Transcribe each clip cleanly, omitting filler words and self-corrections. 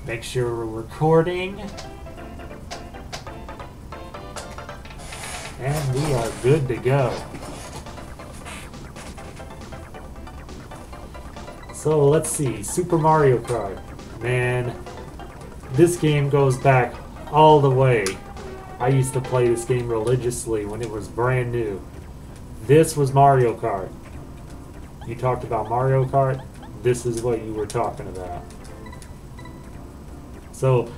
Make sure we're recording. And we are good to go. So let's see, Super Mario Kart. Man, this game goes back all the way. I used to play this game religiously when it was brand new. This was Mario Kart. You talked about Mario Kart, this is what you were talking about. So,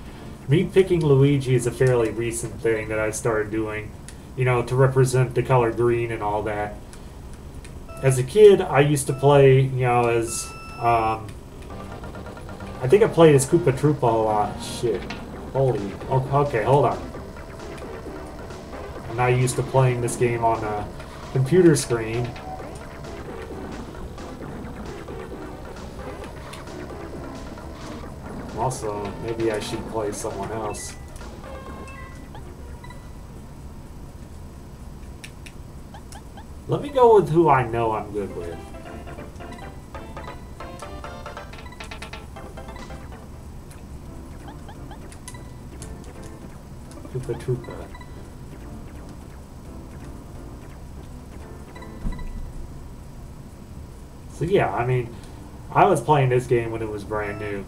me picking Luigi is a fairly recent thing that I started doing, you know, to represent the color green and all that. As a kid, I used to play, you know, as, I think I played as Koopa Troopa a lot. Shit. Holy, okay, hold on. I'm not used to playing this game on a computer screen. Also, maybe I should play someone else. Let me go with who I know I'm good with. Koopa Troopa. So yeah, I mean, I was playing this game when it was brand new.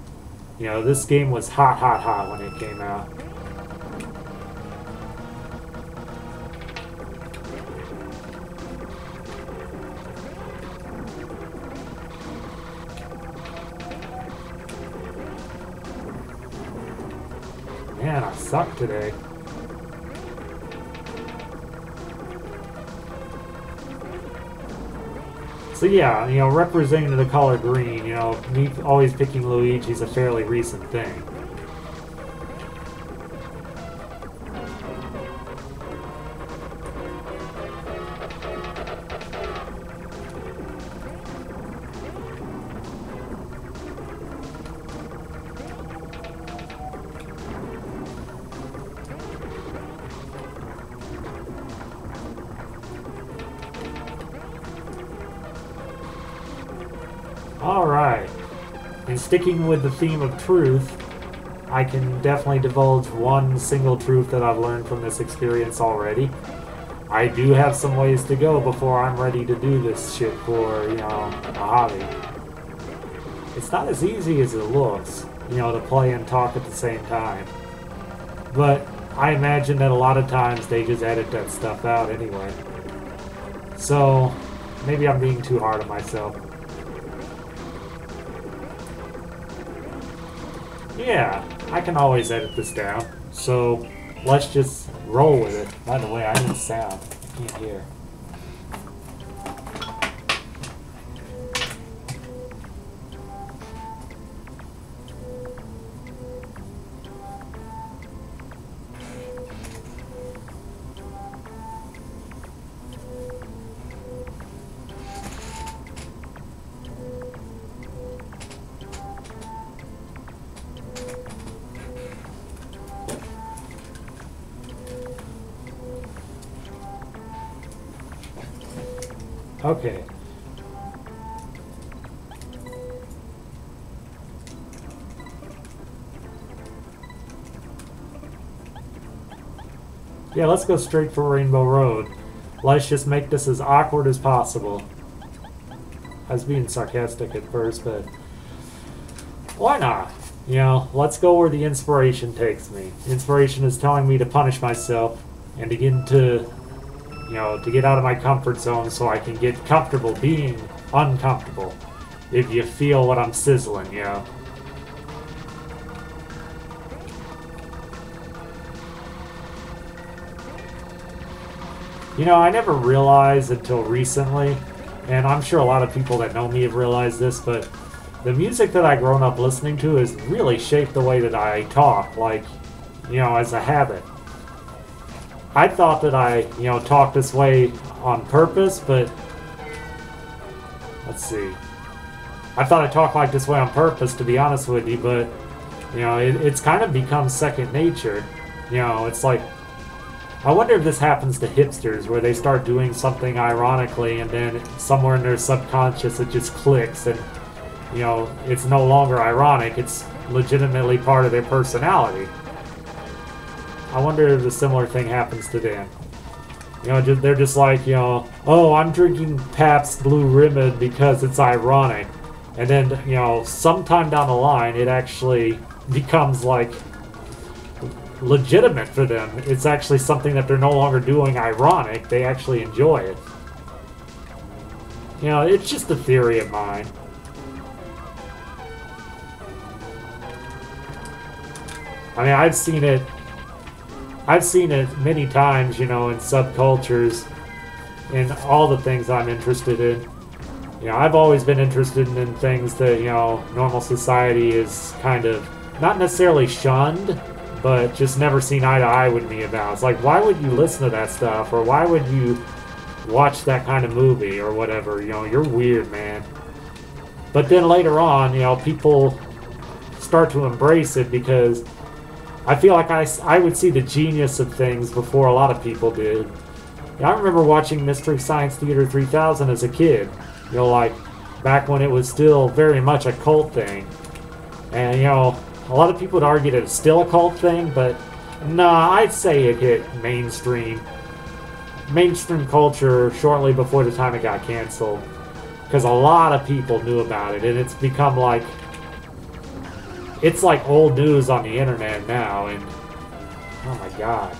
You know, this game was hot when it came out. Man, I suck today. So yeah, you know, representing the color green, you know, me always picking Luigi is a fairly recent thing. Alright, and sticking with the theme of truth, I can definitely divulge one single truth that I've learned from this experience already. I do have some ways to go before I'm ready to do this shit for, you know, a hobby. It's not as easy as it looks, you know, to play and talk at the same time. But I imagine that a lot of times they just edit that stuff out anyway. So, maybe I'm being too hard on myself. Yeah, I can always edit this down. So, let's just roll with it. By the way, I need sound. I can't hear. Okay. Yeah, let's go straight for Rainbow Road. Let's just make this as awkward as possible. I was being sarcastic at first, but why not? You know, let's go where the inspiration takes me. Inspiration is telling me to punish myself and to get into, you know, to get out of my comfort zone so I can get comfortable being uncomfortable. If you feel what I'm sizzling, you know. You know, I never realized until recently, and I'm sure a lot of people that know me have realized this, but the music that I've grown up listening to has really shaped the way that I talk, like, you know, as a habit. I thought that I, you know, talked this way on purpose, but let's see. I thought I talked like this way on purpose, to be honest with you, but, you know, it's kind of become second nature. You know, it's like, I wonder if this happens to hipsters, where they start doing something ironically, and then somewhere in their subconscious it just clicks, and You know, it's no longer ironic, it's legitimately part of their personality. I wonder if a similar thing happens to them. You know, they're just like, you know, oh, I'm drinking Pabst Blue Ribbon because it's ironic. And then, you know, sometime down the line, it actually becomes, like, legitimate for them. It's actually something that they're no longer doing ironic. They actually enjoy it. You know, it's just a theory of mine. I mean, I've seen it many times, you know, in subcultures, in all the things I'm interested in. You know, I've always been interested in things that, you know, normal society is kind of, not necessarily shunned, but just never seen eye to eye with me about. It's like, why would you listen to that stuff? Or why would you watch that kind of movie or whatever? You know, you're weird, man. But then later on, you know, people start to embrace it because I feel like I would see the genius of things before a lot of people did. I remember watching Mystery Science Theater 3000 as a kid. You know, like, back when it was still very much a cult thing. And, you know, a lot of people would argue that it's still a cult thing, but nah, I'd say it hit mainstream culture shortly before the time it got canceled. Because a lot of people knew about it, and it's become like... It's like old news on the internet now, and... Oh my god.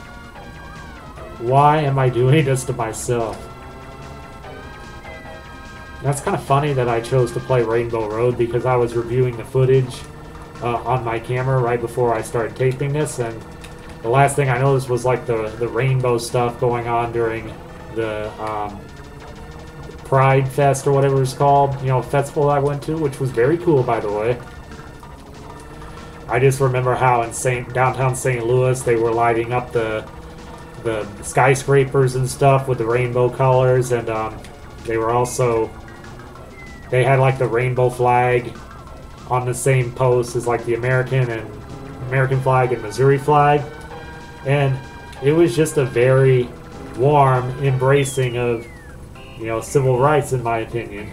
Why am I doing this to myself? That's kind of funny that I chose to play Rainbow Road because I was reviewing the footage on my camera right before I started taping this, and the last thing I noticed was like the rainbow stuff going on during the Pride Fest or whatever it's called, you know, festival I went to, which was very cool, by the way. I just remember how in downtown St. Louis they were lighting up the skyscrapers and stuff with the rainbow colors, and they were also, they had like the rainbow flag on the same post as like the American flag and Missouri flag, and it was just a very warm embracing of, you know, civil rights, in my opinion.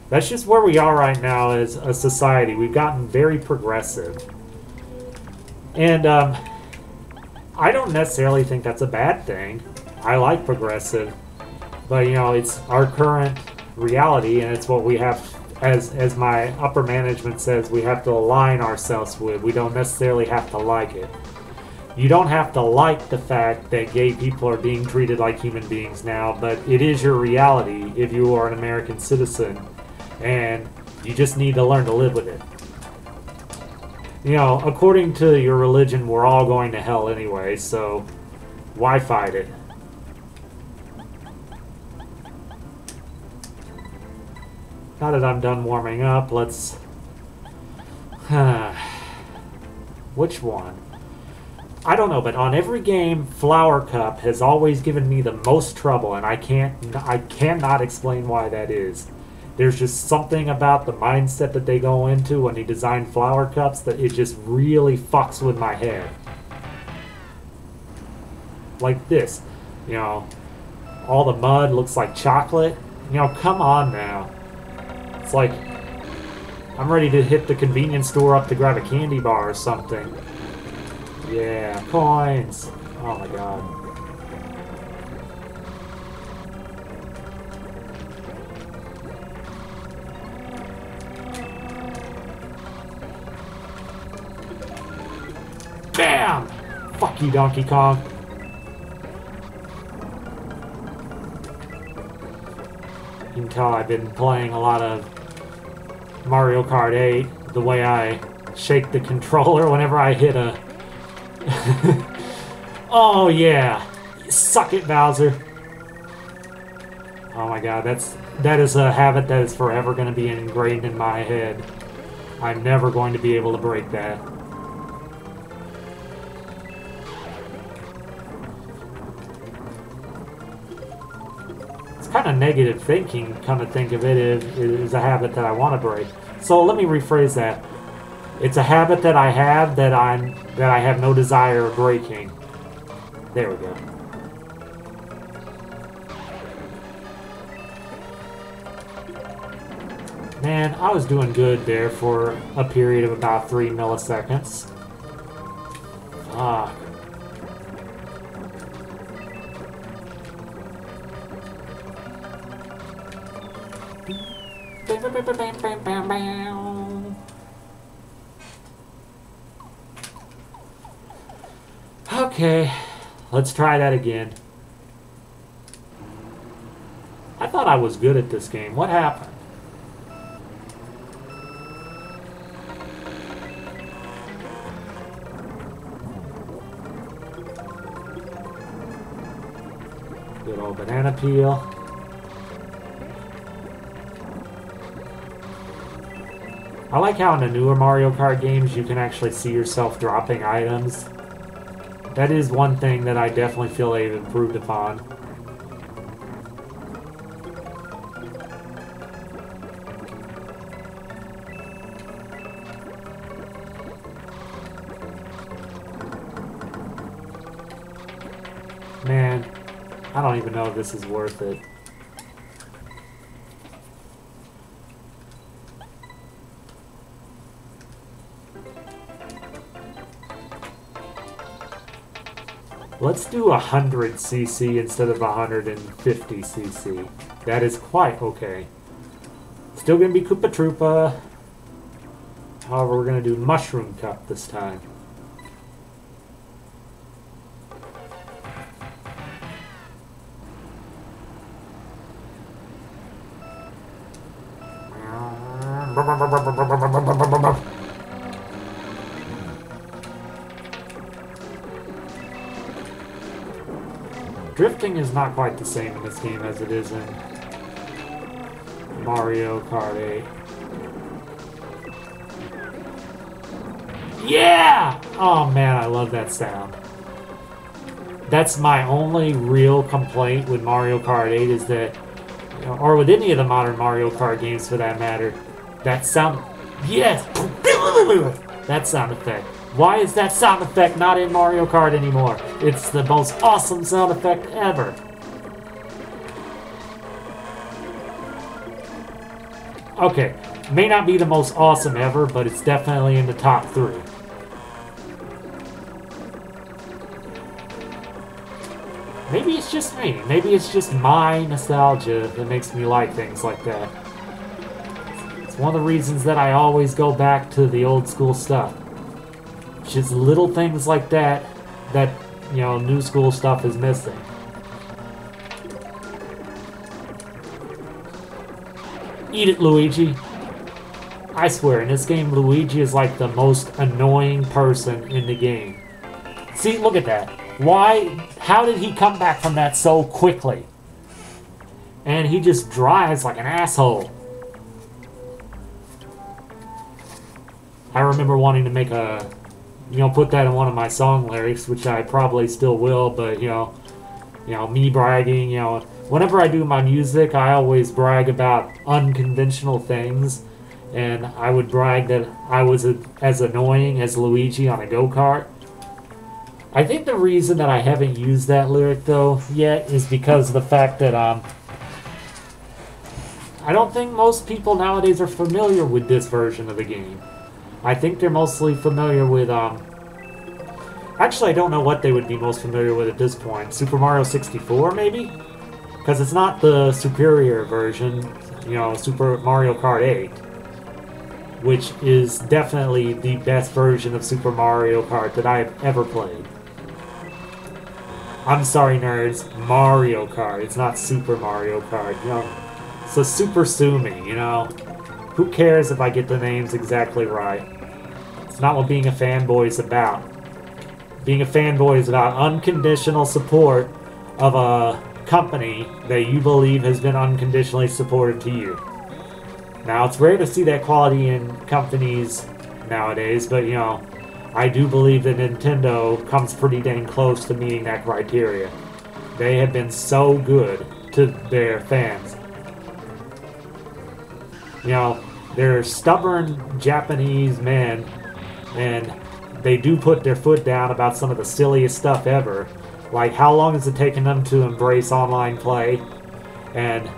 That's just where we are right now as a society. We've gotten very progressive. And I don't necessarily think that's a bad thing. I like progressive. But, you know, it's our current reality, and it's what we have, as my upper management says, we have to align ourselves with. We don't necessarily have to like it. You don't have to like the fact that gay people are being treated like human beings now, but it is your reality if you are an American citizen. And you just need to learn to live with it. You know, according to your religion, we're all going to hell anyway, so why fight it? Now that I'm done warming up, let's... Which one? I don't know, but on every game, Flower Cup has always given me the most trouble, and I cannot explain why that is. There's just something about the mindset that they go into when they design flower cups that it just really fucks with my head. Like this, you know, all the mud looks like chocolate. You know, come on now. It's like, I'm ready to hit the convenience store up to grab a candy bar or something. Yeah, coins. Oh my god. Bam! Fuck you, Donkey Kong. You can tell I've been playing a lot of Mario Kart 8. The way I shake the controller whenever I hit a... Oh yeah! Suck it, Bowser. Oh my god, that is a habit that is forever going to be ingrained in my head. I'm never going to be able to break that. Kind of negative thinking, come to think of it, is a habit that I want to break. So let me rephrase that. It's a habit that I have that I have no desire of breaking. There we go. Man, I was doing good there for a period of about 3 milliseconds. Fuck. Okay, let's try that again. I thought I was good at this game. What happened? Good old banana peel. I like how in the newer Mario Kart games you can actually see yourself dropping items. That is one thing that I definitely feel they've improved upon. Man, I don't even know if this is worth it. Let's do 100cc instead of 150cc. That is quite okay. Still gonna be Koopa Troopa. However, we're gonna do Mushroom Cup this time. Drifting is not quite the same in this game as it is in Mario Kart 8. Yeah! Oh man, I love that sound. That's my only real complaint with Mario Kart 8 is that, you know, or with any of the modern Mario Kart games for that matter, that sound... Yes! That sound effect. Why is that sound effect not in Mario Kart anymore? It's the most awesome sound effect ever. Okay, may not be the most awesome ever, but it's definitely in the top 3. Maybe it's just me. Maybe it's just my nostalgia that makes me like things like that. It's one of the reasons that I always go back to the old school stuff. Just little things like that, you know, new school stuff is missing. Eat it, Luigi. I swear, in this game, Luigi is like the most annoying person in the game. See, look at that. Why? How did he come back from that so quickly? And he just drives like an asshole. I remember wanting to make a... You know, put that in one of my song lyrics, which I probably still will, but, you know, me bragging, you know, whenever I do my music, I always brag about unconventional things, and I would brag that I was as annoying as Luigi on a go-kart. I think the reason that I haven't used that lyric, though, yet, is because of the fact that, I don't think most people nowadays are familiar with this version of the game. I think they're mostly familiar with, actually, I don't know what they would be most familiar with at this point. Super Mario 64, maybe? Because it's not the superior version, you know, Super Mario Kart 8. Which is definitely the best version of Super Mario Kart that I've ever played. I'm sorry, nerds. Mario Kart. It's not Super Mario Kart, you know. So super sue me, you know. Who cares if I get the names exactly right? It's not what being a fanboy is about. Being a fanboy is about unconditional support of a company that you believe has been unconditionally supportive to you. Now, it's rare to see that quality in companies nowadays, but, you know, I do believe that Nintendo comes pretty dang close to meeting that criteria. They have been so good to their fans. You know, they're stubborn Japanese men, and they do put their foot down about some of the silliest stuff ever. Like, how long has it taken them to embrace online play? And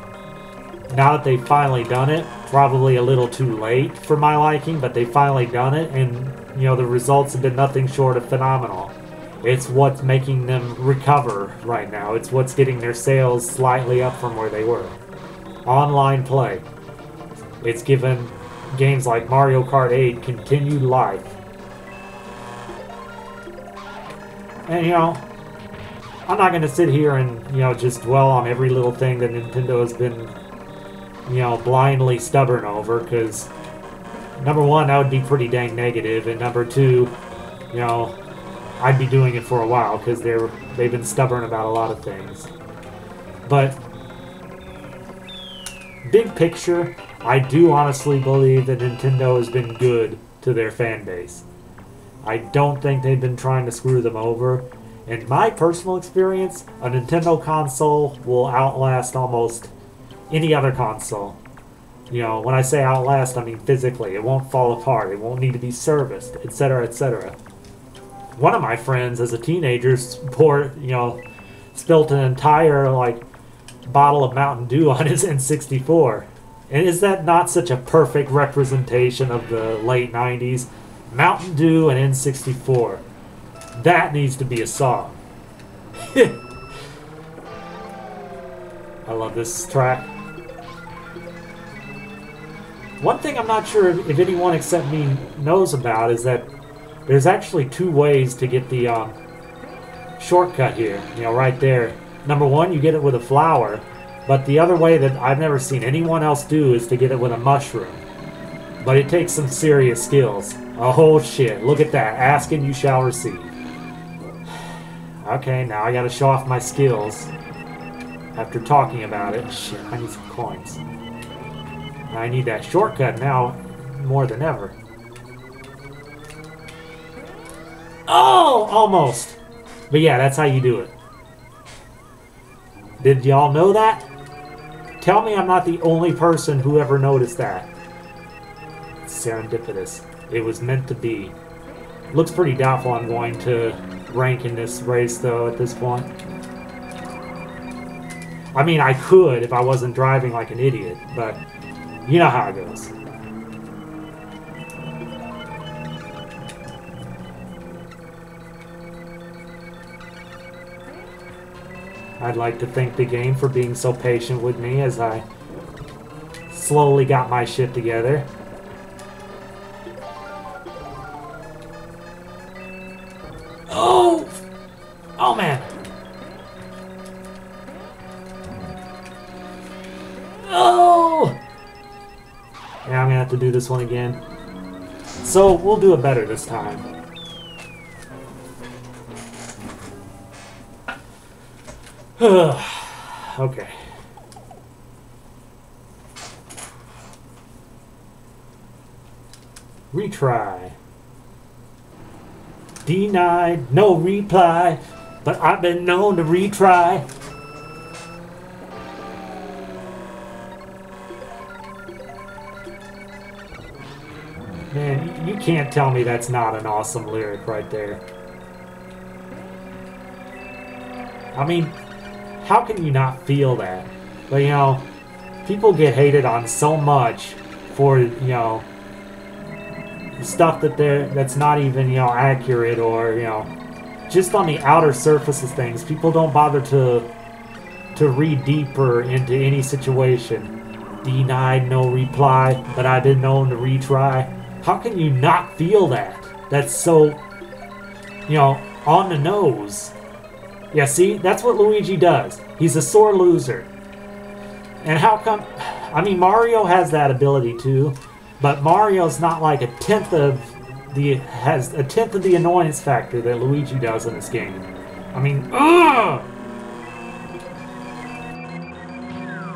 now that they've finally done it, probably a little too late for my liking, but they finally done it, and you know, the results have been nothing short of phenomenal. It's what's making them recover right now. It's what's getting their sales slightly up from where they were. Online play. It's given games like Mario Kart 8 continued life. And you know, I'm not going to sit here and, you know, just dwell on every little thing that Nintendo has been, you know, blindly stubborn over, because number one, that would be pretty dang negative, and number two, you know, I'd be doing it for a while, because they've been stubborn about a lot of things. But big picture, I do honestly believe that Nintendo has been good to their fan base. I don't think they've been trying to screw them over. In my personal experience, a Nintendo console will outlast almost any other console. You know, when I say outlast, I mean physically. It won't fall apart. It won't need to be serviced, etc., etc. One of my friends, as a teenager, spilt an entire, like, bottle of Mountain Dew on his N64. And is that not such a perfect representation of the late 90s? Mountain Dew and N64. That needs to be a song. I love this track. One thing I'm not sure if anyone except me knows about is that there's actually two ways to get the shortcut here. You know, right there. Number one, you get it with a flower. But the other way that I've never seen anyone else do is to get it with a mushroom. But it takes some serious skills. Oh shit, look at that. Ask and you shall receive. Okay, now I gotta show off my skills. After talking about it. Shit, I need some coins. I need that shortcut now more than ever. Oh! Almost! But yeah, that's how you do it. Did y'all know that? Tell me I'm not the only person who ever noticed that. It's serendipitous. It was meant to be. Looks pretty doubtful I'm going to rank in this race, though, at this point. I mean, I could if I wasn't driving like an idiot, but you know how it goes. I'd like to thank the game for being so patient with me as I slowly got my shit together. Oh! Oh, man! Oh! Yeah, I'm gonna have to do this one again. So, we'll do it better this time. Okay. Retry. Denied, no reply, but I've been known to retry. Man, you can't tell me that's not an awesome lyric right there. I mean, how can you not feel that? But, you know, people get hated on so much for, you know, stuff that's not even, you know, accurate, or, you know, just on the outer surface of things. People don't bother to read deeper into any situation. Denied, no reply, but I've been known to retry. How can you not feel that? That's so, you know, on the nose. Yeah, see? That's what Luigi does. He's a sore loser. And how come... I mean, Mario has that ability too, but Mario's not like a tenth of the... has a tenth of the annoyance factor that Luigi does in this game. I mean, ugh!